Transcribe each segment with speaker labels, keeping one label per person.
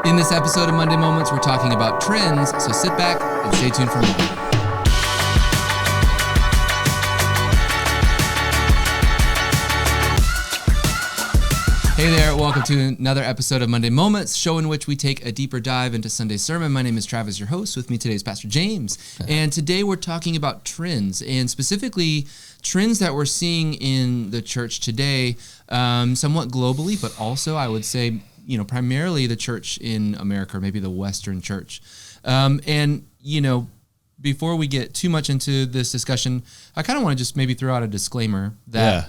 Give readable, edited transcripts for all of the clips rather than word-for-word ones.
Speaker 1: In this episode of Monday Moments, we're talking about trends, so sit back and stay tuned for more. Hey there, welcome to another episode of Monday Moments, show in which we take a deeper dive into Sunday's sermon. My name is Travis, your host. With me today is Pastor James. And today we're talking about trends, and specifically trends that we're seeing in the church today, somewhat globally, but also I would say, primarily the church in America, or maybe the Western church. Before we get too much into this discussion, I kind of want to just maybe throw out a disclaimer that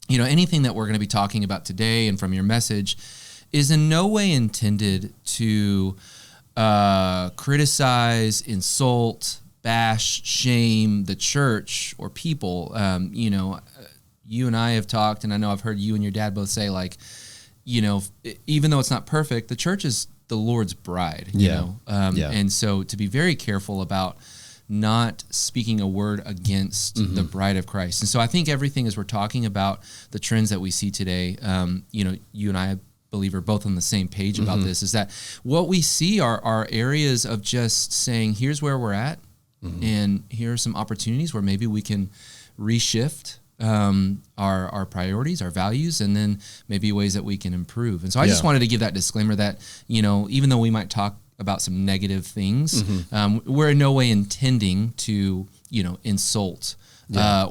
Speaker 1: anything that we're going to be talking about today and from your message is in no way intended to criticize, insult, bash, shame the church or people. You and I have talked, and I know I've heard you and your dad both say, even though it's not perfect, the church is the Lord's bride, and so to be very careful about not speaking a word against the bride of Christ. And so I think everything as we're talking about the trends that we see today, you and I believe are both on the same page about this, is that what we see are areas of just saying, here's where we're at, and here are some opportunities where maybe we can reshift our priorities, our values, and then maybe ways that we can improve. And so I just wanted to give that disclaimer that, even though we might talk about some negative things, we're in no way intending to, insult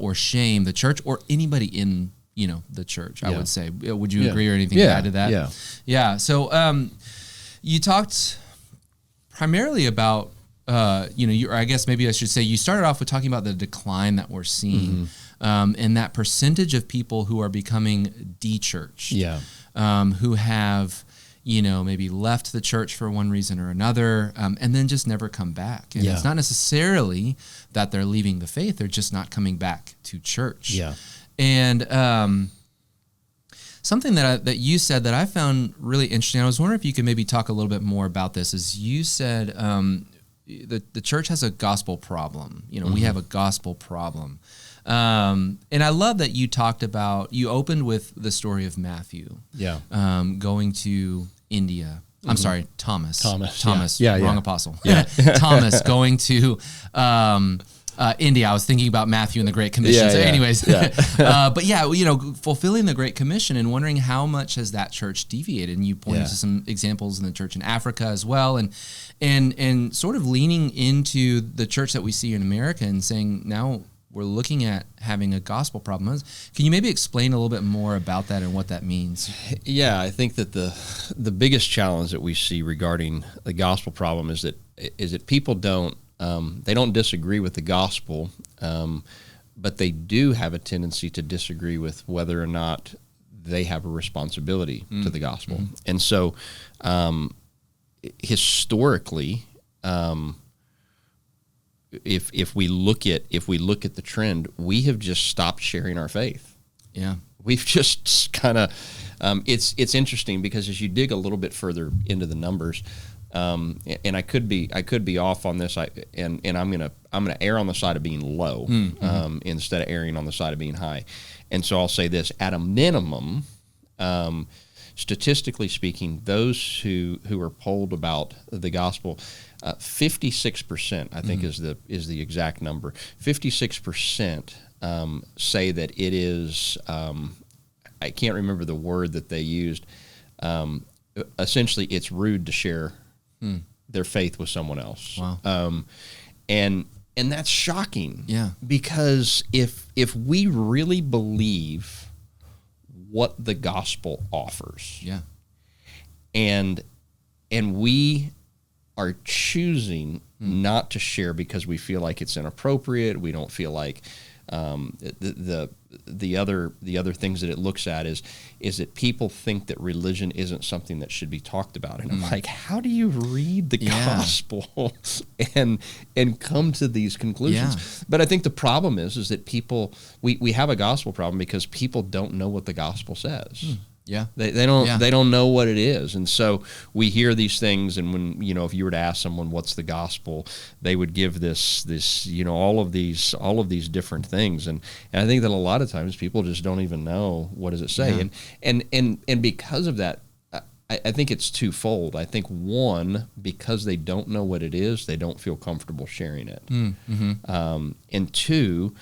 Speaker 1: or shame the church or anybody in, the church, I would say. Would you agree or anything to add to that? Yeah. So you talked primarily about, or I guess maybe I should say, you started off with talking about the decline that we're seeing and that percentage of people who are becoming de-churched, who have maybe left the church for one reason or another, and then just never come back. And it's not necessarily that they're leaving the faith, they're just not coming back to church. And something that you said that I found really interesting, I was wondering if you could maybe talk a little bit more about this, is you said the church has a gospel problem. We have a gospel problem. And I love that you opened with the story of Matthew going to India. I'm sorry, Thomas. Wrong apostle. Thomas going to India. I was thinking about Matthew and the Great Commission. But fulfilling the Great Commission and wondering how much has that church deviated. And you pointed to some examples in the church in Africa as well, and sort of leaning into the church that we see in America and saying, now we're looking at having a gospel problem. Can you maybe explain a little bit more about that and what that means?
Speaker 2: Yeah, I think that the biggest challenge that we see regarding the gospel problem is that people don't disagree with the gospel, but they do have a tendency to disagree with whether or not they have a responsibility to the gospel. And so historically, if we look at the trend, we have just stopped sharing our faith. We've just kind of it's interesting because as you dig a little bit further into the numbers, and I could be off on this, and I'm gonna err on the side of being low instead of erring on the side of being high. And so I'll say this: at a minimum, statistically speaking, those who are polled about the gospel, 56%, I think is the exact number. 56% say that it is. I can't remember the word that they used. Essentially, it's rude to share their faith with someone else.
Speaker 1: Wow.
Speaker 2: And that's shocking. Because if we really believe what the gospel offers, and we are choosing not to share because we feel like it's inappropriate, we don't feel like the other things that it looks at is that people think that religion isn't something that should be talked about. And I'm like, how do you read the gospel and come to these conclusions? But I think the problem is that people, we have a gospel problem because people don't know what the gospel says. They don't know what it is. And so we hear these things, and when, if you were to ask someone what's the gospel, they would give this all of these different things. And I think that a lot of times people just don't even know what does it say. And because of that, I think it's twofold. I think one, because they don't know what it is, they don't feel comfortable sharing it. And two,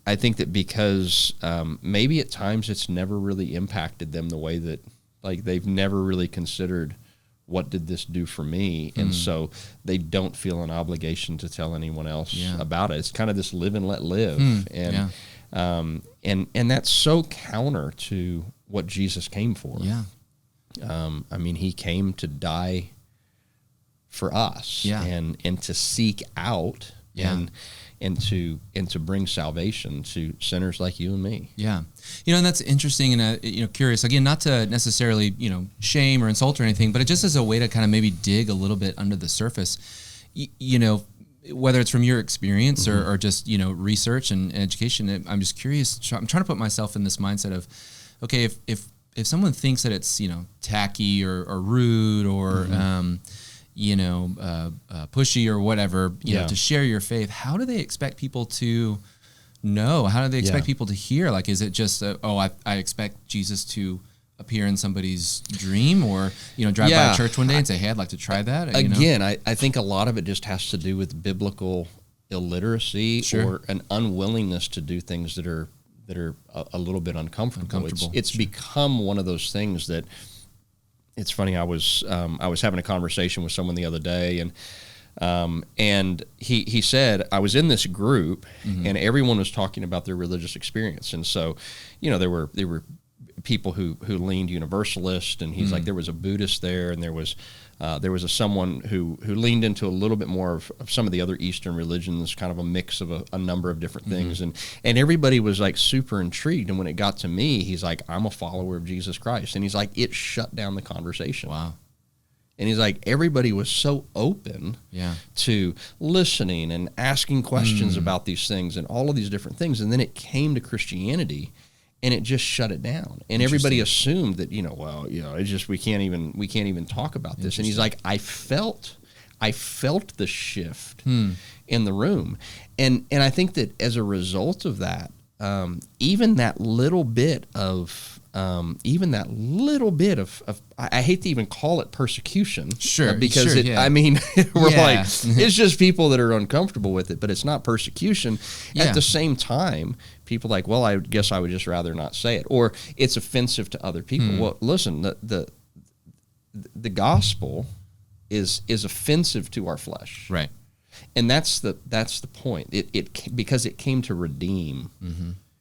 Speaker 2: I think that because maybe at times it's never really impacted them the way that, like, they've never really considered, what did this do for me? And so they don't feel an obligation to tell anyone else about it. It's kind of this live and let live. And that's so counter to what Jesus came for. I mean, he came to die for us and to seek out and to bring salvation to sinners like you and me.
Speaker 1: And that's interesting and curious, again, not to necessarily shame or insult or anything, but it just as a way to kind of maybe dig a little bit under the surface, whether it's from your experience or just research and education. I'm just curious. I'm trying to put myself in this mindset of, okay, if someone thinks that it's tacky or rude or pushy or whatever, to share your faith, how do they expect people to know? How do they expect people to hear? Like, is it just I expect Jesus to appear in somebody's dream, or drive by a church one day and say, hey, I'd like to try that?
Speaker 2: Again, I think a lot of it just has to do with biblical illiteracy or an unwillingness to do things that are a little bit uncomfortable. It's become one of those things that, it's funny. I was having a conversation with someone the other day, and he said, I was in this group and everyone was talking about their religious experience, and so there were people who leaned universalist, and he's like, there was a Buddhist there, and there was someone who leaned into a little bit more of some of the other Eastern religions, kind of a mix of a number of different things, and everybody was like super intrigued. And when it got to me, he's like, I'm a follower of Jesus Christ, and he's like, it shut down the conversation.
Speaker 1: Wow.
Speaker 2: And he's like, everybody was so open to listening and asking questions about these things and all of these different things, and then it came to Christianity, and it just shut it down. And everybody assumed that, it's just, we can't even talk about this. And he's like, I felt the shift in the room. And I think that as a result of that, even that little bit of I hate to even call it persecution. Because we're like, it's just people that are uncomfortable with it, but it's not persecution. At the same time, people are like, well, I guess I would just rather not say it, or it's offensive to other people. Well, listen, the gospel is offensive to our flesh.
Speaker 1: Right.
Speaker 2: And that's the point. Because it came to redeem.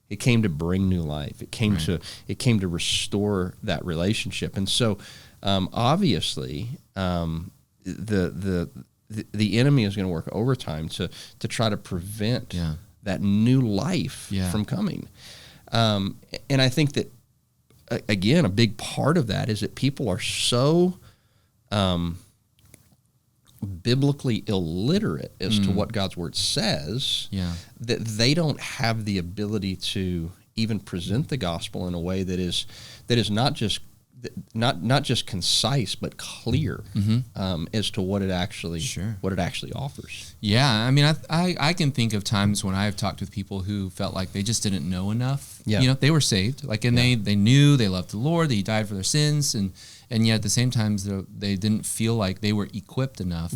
Speaker 2: It came to bring new life. It came to restore that relationship. And so, obviously, the enemy is going to work overtime to try to prevent that new life from coming. And I think that, again, a big part of that is that people are so biblically illiterate as to what God's word says that they don't have the ability to even present the gospel in a way that is not just concise but clear as to what it actually offers.
Speaker 1: I mean, I can think of times when I've talked with people who felt like they just didn't know enough. They were saved, and they knew they loved the Lord, that He died for their sins, and yet at the same time they didn't feel like they were equipped enough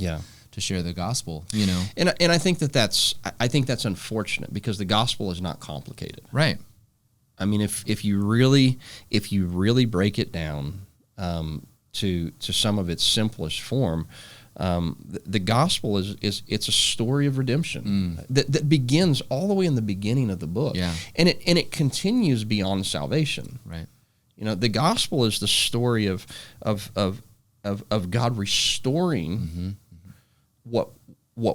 Speaker 1: to share the gospel.
Speaker 2: And I think that's unfortunate, because the gospel is not complicated.
Speaker 1: Right.
Speaker 2: I mean, if you really break it down to some of its simplest form, the gospel it's a story of redemption that begins all the way in the beginning of the book, and it continues beyond salvation.
Speaker 1: Right.
Speaker 2: The gospel is the story of God restoring what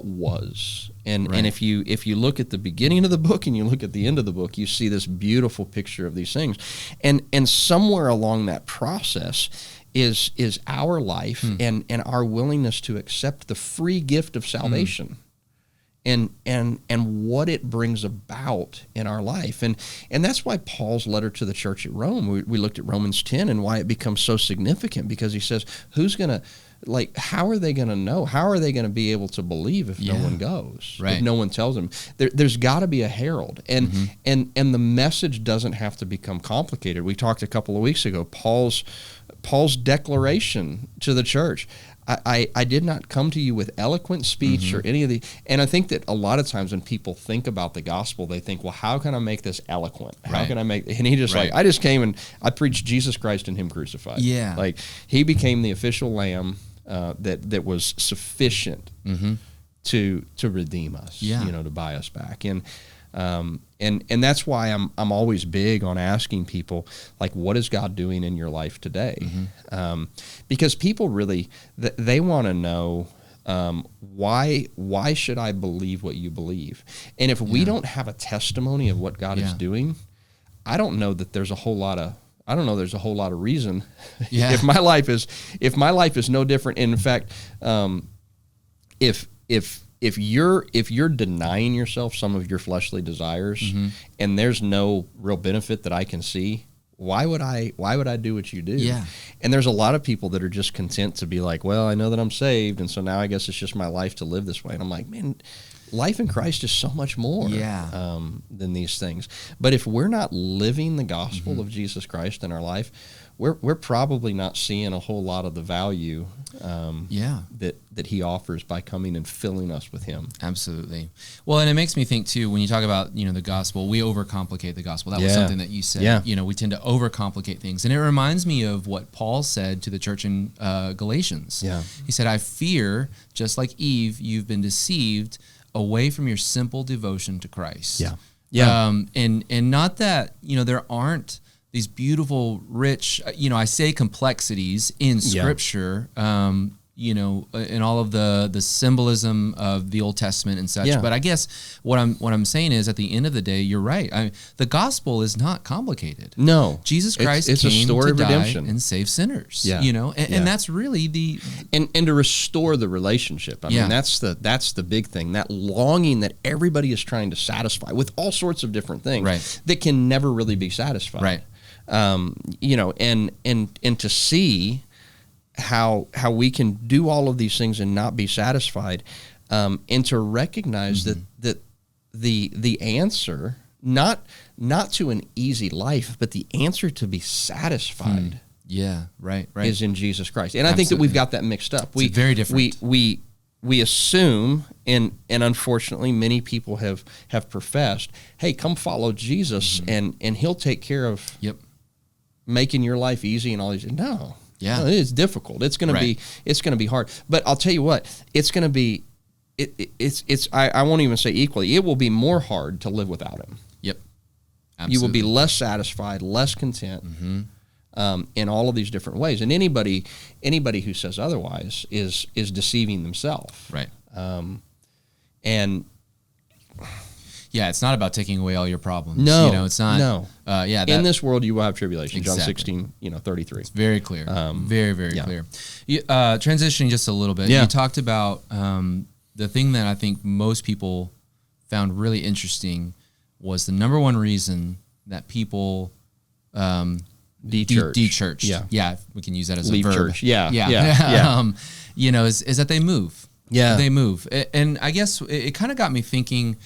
Speaker 2: was, and if you look at the beginning of the book and you look at the end of the book, you see this beautiful picture of these things, and somewhere along that process is our life and our willingness to accept the free gift of salvation. And what it brings about in our life. And that's why Paul's letter to the church at Rome, we looked at Romans 10 and why it becomes so significant, because he says, how are they going to know? How are they going to be able to believe if no one goes? Right. If no one tells them? There's got to be a herald. And the message doesn't have to become complicated. We talked a couple of weeks ago, Paul's Paul's declaration to the church. I did not come to you with eloquent speech or any of the, and I think that a lot of times when people think about the gospel, they think, well, how can I make this eloquent? How can I make, and he just I just came and I preached Jesus Christ and him crucified.
Speaker 1: Yeah.
Speaker 2: Like he became the official lamb that was sufficient to redeem us, to buy us back. And that's why I'm always big on asking people, like, what is God doing in your life today? Because people really, they want to know, why should I believe what you believe? And if we don't have a testimony of what God is doing, I don't know that there's a whole lot of, reason. If my life is no different. And in fact, if you're denying yourself some of your fleshly desires and there's no real benefit that I can see, why would I do what you do? Yeah. And there's a lot of people that are just content to be like, well, I know that I'm saved, and so now I guess it's just my life to live this way. And I'm like, man, life in Christ is so much more than these things. But if we're not living the gospel of Jesus Christ in our life, we're probably not seeing a whole lot of the value that he offers by coming and filling us with him.
Speaker 1: Absolutely. Well, and it makes me think too, when you talk about, the gospel, we overcomplicate the gospel. That was something that you said. Yeah. We tend to overcomplicate things. And it reminds me of what Paul said to the church in Galatians. Yeah. He said, I fear, just like Eve, you've been deceived away from your simple devotion to Christ. Yeah. Yeah. And not that, there aren't these beautiful, rich, I say complexities in Scripture, and all of the symbolism of the Old Testament and such. Yeah. But I guess what I'm saying is, at the end of the day, you're right. The gospel is not complicated. No, Jesus Christ came a story to of redemption. Die and save sinners. Yeah. And that's really the
Speaker 2: and to restore the relationship. I mean, that's the big thing. That longing that everybody is trying to satisfy with all sorts of different things that can never really be satisfied. Right. And to see how we can do all of these things and not be satisfied, and to recognize that the answer, not to an easy life, but the answer to be satisfied, is in Jesus Christ. And I think that we've got that mixed up.
Speaker 1: It's very different.
Speaker 2: We assume, and unfortunately many people have professed, hey, come follow Jesus and he'll take care of making your life easy and all these. No, it's difficult. It's going to be hard. But I'll tell you what, it's going to be. I won't even say equally. It will be more hard to live without him. Yep, absolutely. You will be less satisfied, less content, in all of these different ways. And anybody who says otherwise is deceiving themselves. Right. And.
Speaker 1: Yeah, it's not about taking away all your problems. No, it's not.
Speaker 2: No. In this world, you will have tribulation. Exactly. John 16:33. It's
Speaker 1: very clear. Very clear. Transitioning just a little bit. You talked about the thing that I think most people found really interesting was the number one reason that people de-church. Yeah, we can use that as
Speaker 2: leave
Speaker 1: a verb.
Speaker 2: Church. Yeah.
Speaker 1: Is that they move. Yeah, they move, and I guess it kind of got me thinking.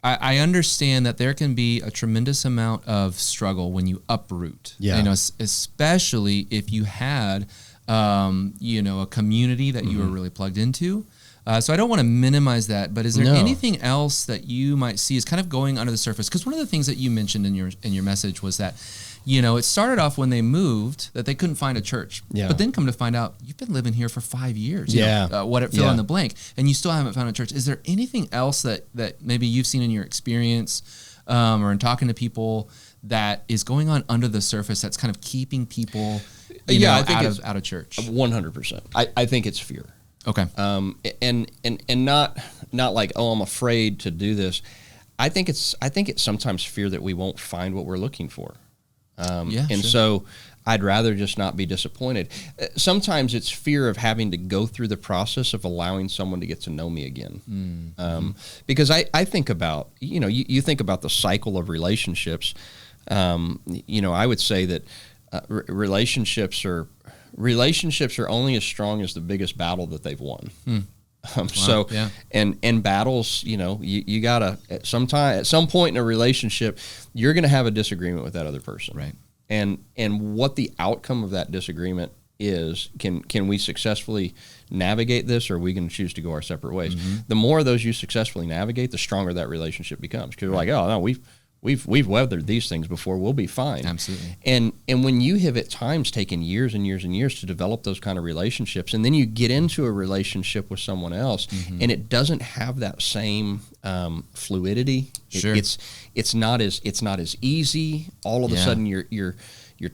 Speaker 1: I understand that there can be a tremendous amount of struggle when you uproot. Yeah. Especially if you had, a community that you were really plugged into. So I don't want to minimize that, but is there anything else that you might see is kind of going under the surface? Because one of the things that you mentioned in your message was that, it started off when they moved that they couldn't find a church. Yeah. But then come to find out, you've been living here for 5 years. Fill in the blank, and you still haven't found a church. Is there anything else that maybe you've seen in your experience or in talking to people that is going on under the surface that's kind of keeping people out of church?
Speaker 2: 100%. I think it's fear.
Speaker 1: Okay.
Speaker 2: And not like, oh, I'm afraid to do this. I think it's sometimes fear that we won't find what we're looking for. So I'd rather just not be disappointed. Sometimes it's fear of having to go through the process of allowing someone to get to know me again. Because I think about, you think about the cycle of relationships. I would say that relationships are only as strong as the biggest battle that they've won. And battles, you gotta at some point in a relationship, you're gonna have a disagreement with that other person,
Speaker 1: right?
Speaker 2: and what the outcome of that disagreement is. Can we successfully navigate this, or are we going to choose to go our separate ways? The more of those you successfully navigate, the stronger that relationship becomes, because we're like, oh no, we've weathered these things before, we'll be fine.
Speaker 1: Absolutely.
Speaker 2: And when you have at times taken years and years and years to develop those kind of relationships, and then you get into a relationship with someone else, and it doesn't have that same fluidity.
Speaker 1: Sure.
Speaker 2: It's not as easy. All of a sudden you're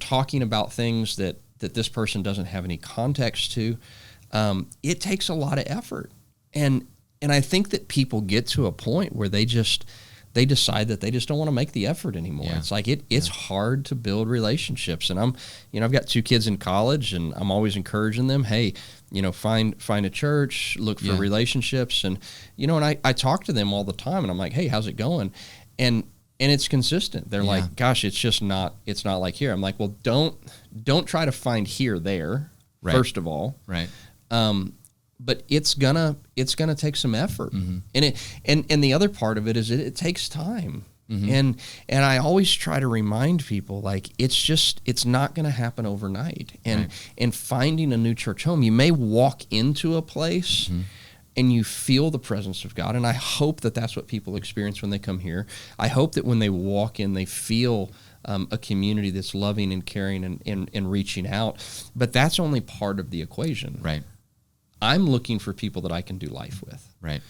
Speaker 2: talking about things that this person doesn't have any context to. It takes a lot of effort, and I think that people get to a point where they decide that they just don't want to make the effort anymore. It's like it's hard to build relationships, and I've got 2 kids in college, and I'm always encouraging them, hey, find a church, look for relationships, and and I talk to them all the time, and I'm like, hey, how's it going? And it's consistent. They're like, gosh, it's not like here. I'm like, well, don't try to find here there, first of all.
Speaker 1: Right.
Speaker 2: But it's gonna take some effort, and the other part of it is it takes time, and I always try to remind people, like, it's not gonna happen overnight, and finding a new church home, you may walk into a place and you feel the presence of God, and I hope that that's what people experience when they come here. I hope that when they walk in, they feel a community that's loving and caring and reaching out, but that's only part of the equation.
Speaker 1: Right.
Speaker 2: I'm looking for people that I can do life with.
Speaker 1: Right.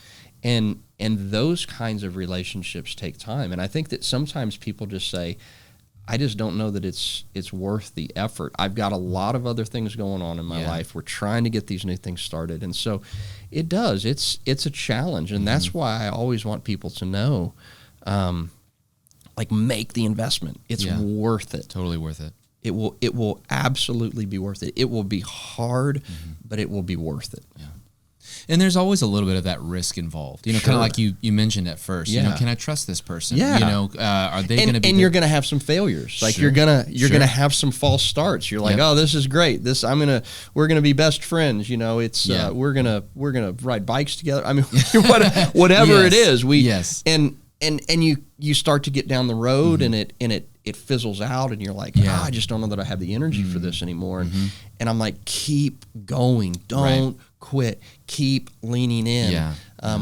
Speaker 2: And those kinds of relationships take time. And I think that sometimes people just say, I just don't know that it's worth the effort. I've got a lot of other things going on in my life. We're trying to get these new things started. And so it does. It's a challenge. And that's why I always want people to know, make the investment. It's worth it.
Speaker 1: Totally worth it.
Speaker 2: It will absolutely be worth it. It will be hard, but it will be worth it.
Speaker 1: Yeah. And there's always a little bit of that risk involved, kind of like you mentioned at first. Can I trust this person?
Speaker 2: Yeah.
Speaker 1: Are they going to be?
Speaker 2: And you're going to have some failures. Like you're gonna have some false starts. You're like, oh, this is great. We're gonna be best friends. We're gonna ride bikes together. I mean, whatever it is, and you start to get down the road, and it fizzles out, and you're like, I just don't know that I have the energy for this anymore. And I'm like, keep going. Don't quit. Keep leaning in.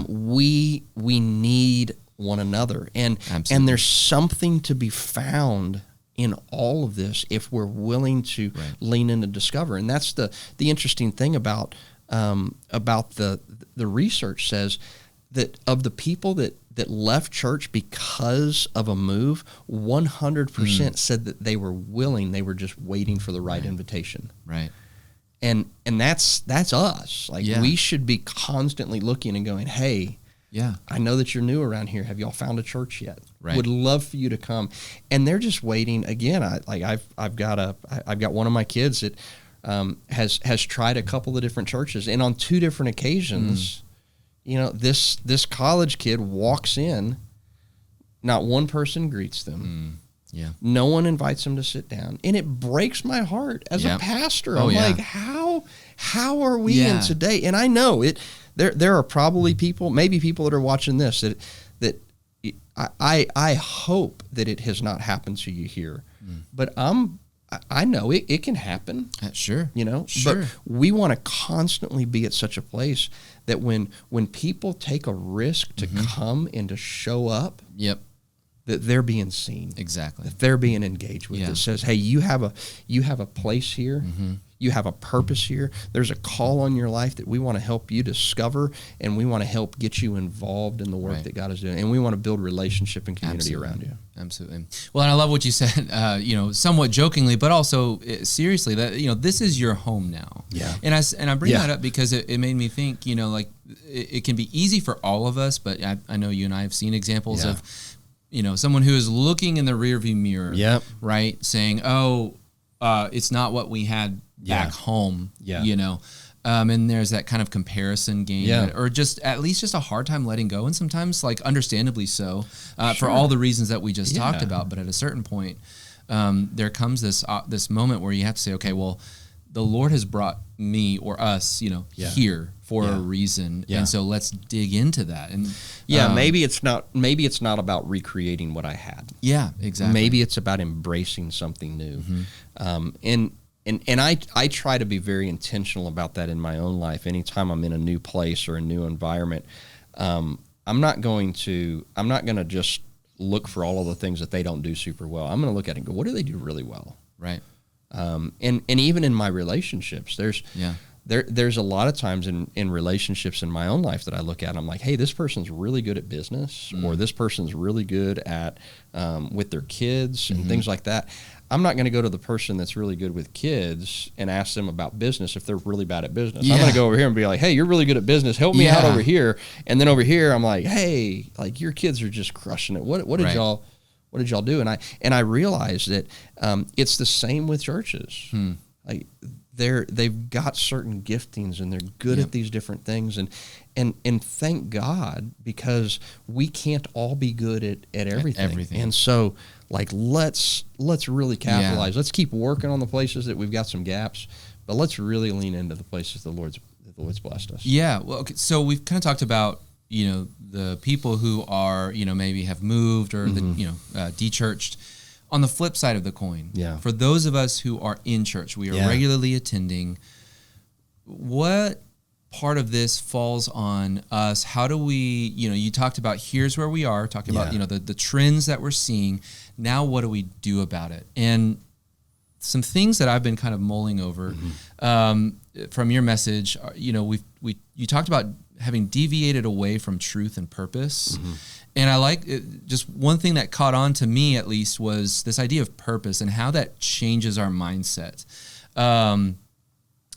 Speaker 2: We need one another. And there's something to be found in all of this if we're willing to lean in and discover. And that's the interesting thing about the research says that of the people that left church because of a move, 100% said that they were willing, they were just waiting for the right invitation.
Speaker 1: Right.
Speaker 2: And that's us. Like we should be constantly looking and going, hey, I know that you're new around here. Have y'all found a church yet?
Speaker 1: Right.
Speaker 2: Would love for you to come. And they're just waiting. Again, I've got one of my kids that has tried a couple of different churches, and on 2 different occasions, this college kid walks in, not one person greets them. No one invites them to sit down. And it breaks my heart as a pastor. I'm like, how are we in today? And I know there are probably maybe people that are watching this that I hope that it has not happened to you here. But I know it can happen.
Speaker 1: Sure.
Speaker 2: But we want to constantly be at such a place that when people take a risk to come and to show up, that they're being seen.
Speaker 1: Exactly.
Speaker 2: That they're being engaged with. It says, hey, you have a place here. You have a purpose here. There's a call on your life that we want to help you discover, and we want to help get you involved in the work that God is doing. And we want to build relationship and community around you.
Speaker 1: Absolutely. Well, and I love what you said, somewhat jokingly, but also seriously, that, this is your home now.
Speaker 2: Yeah.
Speaker 1: And I bring that up because it made me think, it can be easy for all of us, but I know you and I have seen examples of, someone who is looking in the rearview mirror, right, saying, oh, it's not what we had back home, and there's that kind of comparison game, or just at least just a hard time letting go, and sometimes, like, understandably so, for all the reasons that we just talked about. But at a certain point, there comes this moment where you have to say, okay, well, the Lord has brought me or us, here for a reason.
Speaker 2: Yeah.
Speaker 1: And so let's dig into that. And
Speaker 2: maybe it's not about recreating what I had.
Speaker 1: Yeah, exactly.
Speaker 2: Maybe it's about embracing something new. And I try to be very intentional about that in my own life. Anytime I'm in a new place or a new environment, I'm not going to just look for all of the things that they don't do super well. I'm going to look at it and go, what do they do really well?
Speaker 1: Right.
Speaker 2: And even in my relationships, there's a lot of times in relationships in my own life that I look at, I'm like, hey, this person's really good at business, or this person's really good at with their kids and things like that. I'm not going to go to the person that's really good with kids and ask them about business if they're really bad at business. I'm going to go over here and be like, hey, you're really good at business. Help me out over here. And then over here, I'm like, hey, like your kids are just crushing it. What did y'all do? And I realized that it's the same with churches. Like they've got certain giftings and they're good at these different things, and thank God, because we can't all be good at everything. And so like let's really capitalize. Let's keep working on the places that we've got some gaps, but let's really lean into the places the Lord's blessed us. Yeah.
Speaker 1: Well, okay. So we've kind of talked about the people who are maybe have moved or de-churched. On the flip side of the coin, for those of us who are in church, we are regularly attending, what part of this falls on us? How do we, you talked about here's where we are, talking about, the trends that we're seeing. Now what do we do about it? And some things that I've been kind of mulling over from your message, you talked about having deviated away from truth and purpose. And I like it, just one thing that caught on to me at least was this idea of purpose and how that changes our mindset. And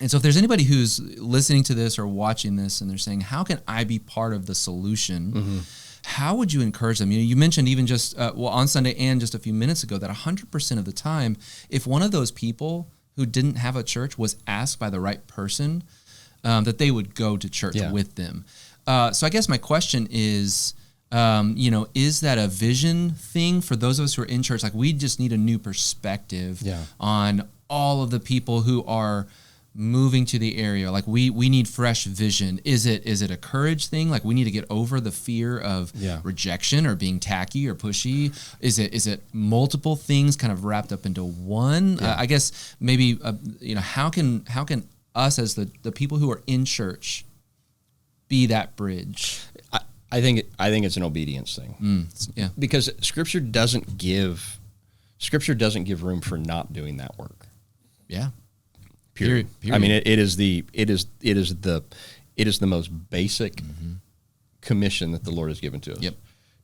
Speaker 1: so if there's anybody who's listening to this or watching this and they're saying, how can I be part of the solution? How would you encourage them? You mentioned even just, on Sunday and just a few minutes ago that 100% of the time, if one of those people who didn't have a church was asked by the right person, that they would go to church with them. So I guess my question is, is that a vision thing for those of us who are in church? Like we just need a new perspective on all of the people who are moving to the area. Like we need fresh vision. Is it a courage thing? Like we need to get over the fear of rejection or being tacky or pushy. Is it multiple things kind of wrapped up into one? I guess maybe how can us as the people who are in church be that bridge?
Speaker 2: I think it's an obedience thing. Because Scripture doesn't give room for not doing that work. Period. I mean, it is the most basic commission that the Lord has given to us.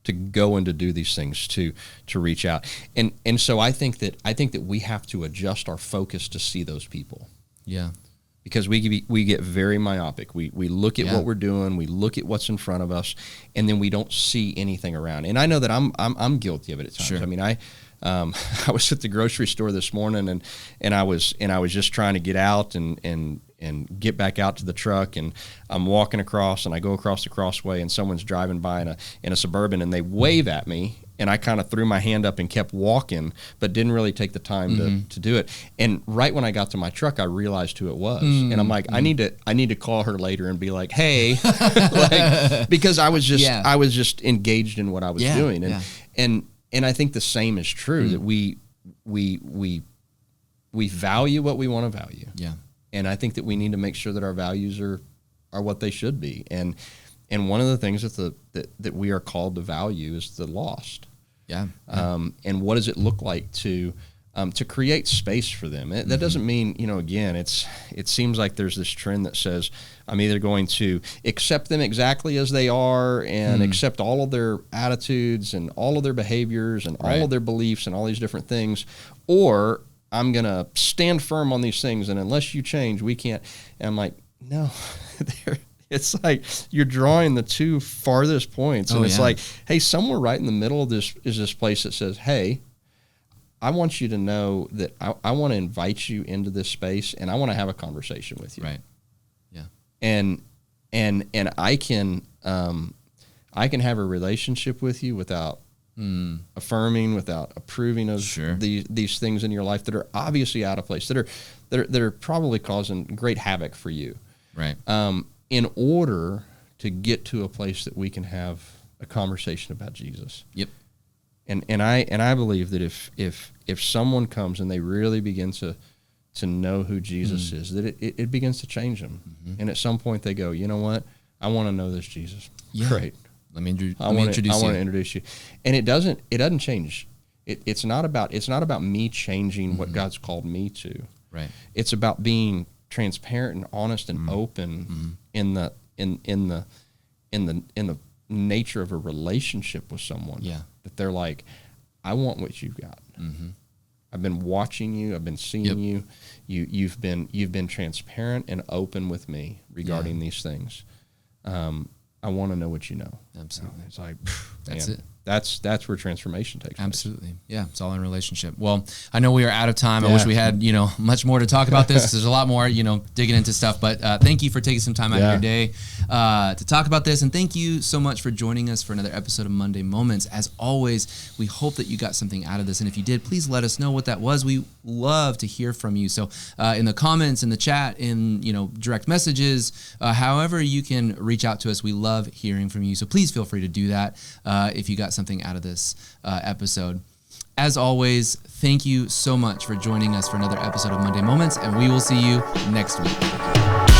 Speaker 2: To go and to do these things, to reach out, and so I think that we have to adjust our focus to see those people. Because we get very myopic. We look at what we're doing, we look at what's in front of us, and then we don't see anything around. And I know that I'm guilty of it at times. Sure. I mean, I was at the grocery store this morning, and I was just trying to get out and get back out to the truck, and I'm walking across, and I go across the crossway, and someone's driving by in a Suburban, and they wave at me. And I kind of threw my hand up and kept walking, but didn't really take the time to do it. And right when I got to my truck, I realized who it was. And I'm like, I need to call her later and be like, hey, because I was just engaged in what I was doing. And I think the same is true, that we value what we want to value. And I think that we need to make sure that our values are what they should be. And one of the things that we are called to value is the lost. And what does it look like to create space for them? That doesn't mean, again, it seems like there's this trend that says I'm either going to accept them exactly as they are and accept all of their attitudes and all of their behaviors and all of their beliefs and all these different things, or I'm going to stand firm on these things, and unless you change, we can't. And I'm like, no, it's like you're drawing the two farthest points. And it's like, hey, somewhere right in the middle of this is this place that says, hey, I want you to know that I want to invite you into this space, and I want to have a conversation with you. And I can have a relationship with you without affirming, without approving of these things in your life that are obviously out of place, that are probably causing great havoc for you.
Speaker 1: Right.
Speaker 2: In order to get to a place that we can have a conversation about Jesus.
Speaker 1: Yep.
Speaker 2: And I believe that if someone comes and they really begin to know who Jesus is, that it begins to change them. And at some point they go, you know what? I want to know this Jesus.
Speaker 1: Yeah.
Speaker 2: Great.
Speaker 1: Let me introduce you.
Speaker 2: I want to introduce you. And it doesn't change. It's not about me changing what God's called me to.
Speaker 1: Right.
Speaker 2: It's about being transparent and honest and open in the nature of a relationship with someone.
Speaker 1: Yeah.
Speaker 2: That they're like, I want what you've got. I've been watching you. I've been seeing you. You've been transparent and open with me regarding these things. I want to know what you know.
Speaker 1: Absolutely.
Speaker 2: It's like,
Speaker 1: that's
Speaker 2: man,
Speaker 1: it.
Speaker 2: That's where transformation takes place.
Speaker 1: Absolutely. Yeah, it's all in relationship. Well, I know we are out of time. I wish we had, much more to talk about this. There's a lot more, digging into stuff. But thank you for taking some time out of your day to talk about this. And thank you so much for joining us for another episode of Monday Moments. As always, we hope that you got something out of this. And if you did, please let us know what that was. We love to hear from you. So in the comments, in the chat, in direct messages, however you can reach out to us, we love hearing from you. So please feel free to do that if you got something out of this episode. As always, thank you so much for joining us for another episode of Monday Moments, and we will see you next week.